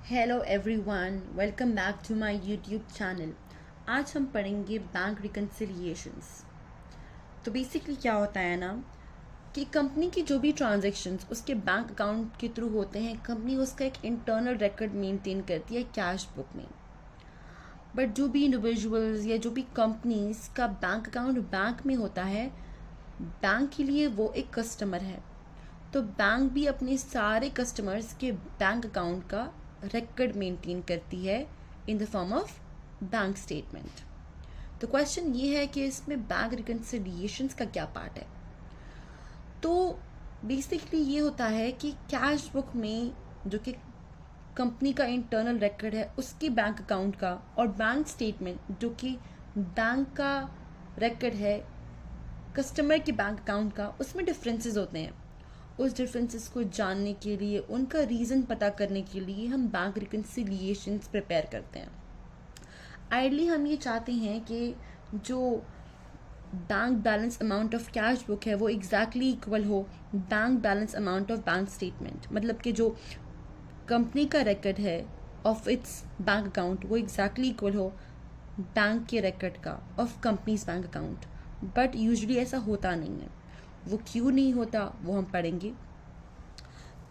Hello everyone, welcome back to my YouTube channel. आज हम पढ़ेंगे बैंक रिकन्सिलिएशंस। तो बेसिकली क्या होता है ना कि कंपनी की जो भी ट्रांजैक्शंस उसके बैंक अकाउंट के थ्रू होते हैं, कंपनी उसका एक इंटरनल रिकॉर्ड मेंटेन करती है कैश बुक में। बट जो भी इंडिविजुअल्स या जो भी कंपनीज का बैंक अकाउंट बैंक में होता है, बैंक के लिए वो एक कस्टमर है। तो बैंक भी अपने सारे कस्टमर्स के बैंक अकाउंट का रिकॉर्ड मेंटेन करती है in the form of bank statement. तो क्वेश्चन ये है कि इसमें बैंक रिकन्सिलिएशंस का क्या पार्ट है। तो बेसिकली ये होता है कि कैश बुक में जो कि कंपनी का इंटरनल रिकॉर्ड है उसके बैंक अकाउंट का, और बैंक स्टेटमेंट जो कि बैंक का रिकॉर्ड है कस्टमर के बैंक अकाउंट का, उसमें डिफरेंसेस होते हैं। उस डिफरेंसेस को जानने के लिए, उनका रीज़न पता करने के लिए हम बैंक रिकन्सिलिएशंस प्रिपेयर करते हैं। आइडली हम ये चाहते हैं कि जो bank balance amount of cash book है वो एग्जैक्टली इक्वल हो bank balance amount of bank statement. मतलब कि जो कंपनी का रिकॉर्ड है ऑफ इट्स बैंक अकाउंट वो एग्जैक्टली इक्वल हो बैंक के रिकॉर्ड का of companies bank account. But usually ऐसा होता नहीं है। वो क्यों नहीं होता वो हम पढ़ेंगे।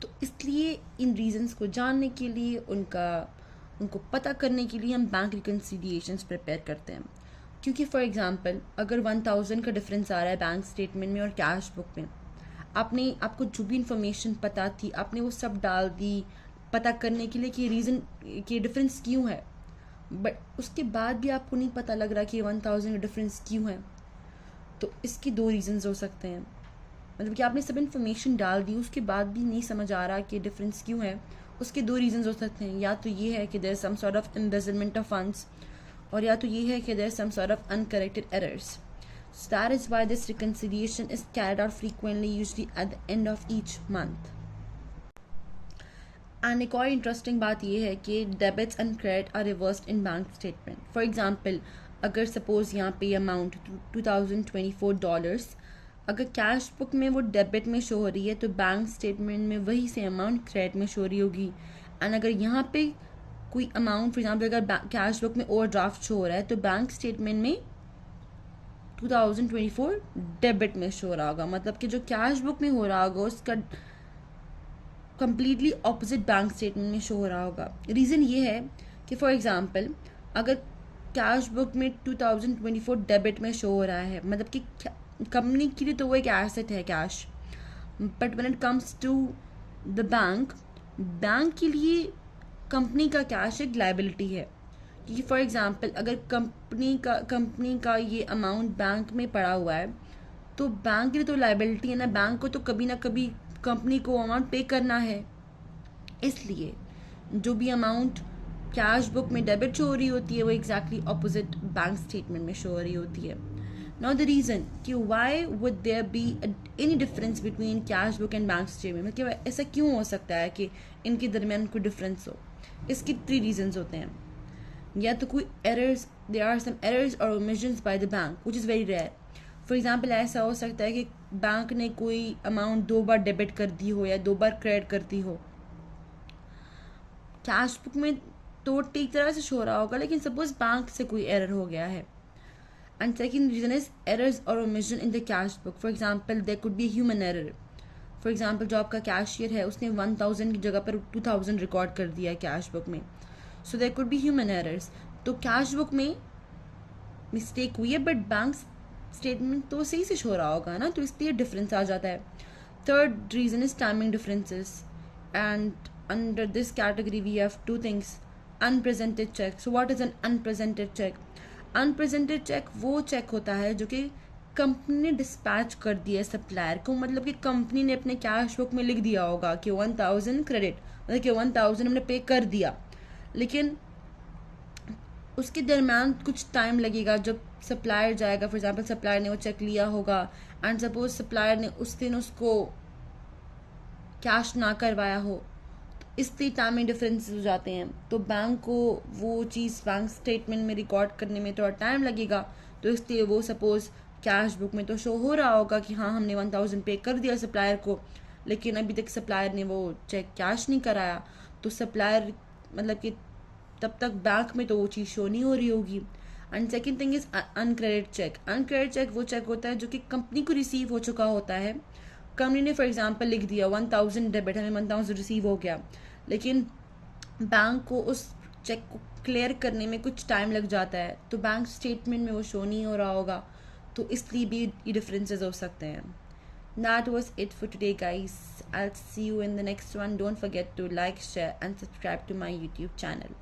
तो इसलिए इन रीजंस को जानने के लिए, उनको पता करने के लिए हम बैंक रिकन्सिलिएशंस प्रिपेयर करते हैं। क्योंकि फॉर एग्जांपल अगर 1000 का डिफरेंस आ रहा है बैंक स्टेटमेंट में और कैश बुक में, आपको जो भी इंफॉर्मेशन पता थी आपने वो सब डाल दी पता करने के लिए कि रीज़न कि डिफरेंस क्यों है, बट उसके बाद भी आपको नहीं पता लग रहा कि 1000 का डिफरेंस क्यों है। तो इसके दो रीजंस हो सकते हैं। मतलब कि आपने सब इन्फॉर्मेशन डाल दी, उसके बाद भी नहीं समझ आ रहा कि डिफरेंस क्यों है। उसके दो रीजंस हो सकते हैं। या तो ये है कि there some sort of embezzlement of funds, और या तो ये है कि there some sort of uncorrected errors. So that is why this reconciliation is carried out frequently, usually at the end of each month. And एक और interesting बात ये है कि debits and credit are reversed in bank statement. For example अगर suppose यहाँ पे amount $2024, अगर कैश बुक में वो डेबिट में शो हो रही है तो बैंक स्टेटमेंट में वही से अमाउंट क्रेडिट में शो हो रही होगी। एंड अगर यहाँ पे कोई अमाउंट फॉर एग्जांपल अगर कैश बुक में ओवरड्राफ्ट शो हो रहा है तो बैंक स्टेटमेंट में 2024 डेबिट में शो हो रहा होगा। मतलब कि जो कैश बुक में हो रहा होगा उसका कंप्लीटली ऑपोजिट बैंक स्टेटमेंट में शो हो रहा होगा। रीज़न ये है कि फॉर एग्जांपल अगर कैश बुक में 2024 डेबिट में शो हो रहा है, मतलब कि कंपनी के लिए तो वो एक एसेट है cash, but when it comes to the bank के लिए कंपनी का कैश एक लायबिलिटी है। क्योंकि फॉर एग्जांपल अगर कंपनी का ये अमाउंट बैंक में पड़ा हुआ है तो बैंक के लिए तो लायबिलिटी है ना, बैंक को तो कभी ना कभी कंपनी को अमाउंट पे करना है। इसलिए जो भी अमाउंट कैश बुक में डेबिट शो हो रही होती है वो एग्जैक्टली ऑपोजिट बैंक स्टेटमेंट में शो हो रही होती है। नाउ द रीज़न कि why would there be any difference between cash book and bank statement, मतलब ऐसा क्यों हो सकता है कि इनके दरमियान कोई डिफरेंस हो। इसके 3 रीजंस होते हैं। या तो कोई errors, there are some errors और omissions by the bank which is very rare. For example ऐसा हो सकता है कि बैंक ने कोई अमाउंट 2 बार डेबिट कर दी हो या 2 बार क्रेडिट कर दी हो। कैश बुक में तो ठीक तरह से शो रहा होगा, लेकिन सपोज बैंक से कोई एरर हो गया है। And second reason is errors और omission in the cash book. For example there could be human error. For example जो आपका कैशियर है उसने 1000 की जगह पर 2000 रिकॉर्ड कर दिया है कैश बुक में, so there could be human errors. तो कैश बुक में मिस्टेक हुई है बट बैंक स्टेटमेंट तो सही से शो रहा होगा ना, तो इसलिए डिफरेंस आ जाता है। Third reason is timing differences, and under this category we have 2 things, unpresented cheque. So what is an unpresented cheque? Unpresented cheque वो चेक होता है जो कि कंपनी ने डिस्पैच कर दिया है सप्लायर को। मतलब कि कंपनी ने अपने कैश बुक में लिख दिया होगा कि 1000 क्रेडिट, मतलब कि 1000 हमने पे कर दिया, लेकिन उसके दरम्यान कुछ टाइम लगेगा जब सप्लायर जाएगा। फॉर एग्जांपल सप्लायर ने वो चेक लिया होगा एंड सपोज सप्लायर ने उस दिन उसको कैश ना करवाया हो, तो इसलिए टाइमिंग डिफरेंसेस हो जाते हैं। तो बैंक को वो चीज़ बैंक स्टेटमेंट में रिकॉर्ड करने में थोड़ा टाइम लगेगा, तो इसलिए वो सपोज कैश बुक में तो शो हो रहा होगा कि हाँ हमने 1000 पे कर दिया सप्लायर को, लेकिन अभी तक सप्लायर ने वो चेक कैश नहीं कराया। तो सप्लायर मतलब कि तब तक बैंक में तो वो चीज़ शो नहीं हो रही होगी। And second thing is uncredit cheque. Uncredit cheque वो चेक होता है जो कि कंपनी को रिसीव हो चुका होता है। कंपनी ने फॉर एग्जांपल लिख दिया 1000 डेबिट, हमें 1000 रिसीव हो गया, लेकिन बैंक को उस चेक को क्लियर करने में कुछ टाइम लग जाता है, तो बैंक स्टेटमेंट में वो शो नहीं हो रहा होगा, तो इसलिए भी ये डिफरेंसेस हो सकते हैं। That was it for today, guys. I'll see you in the next one. Don't forget to like, share, and subscribe to my YouTube channel.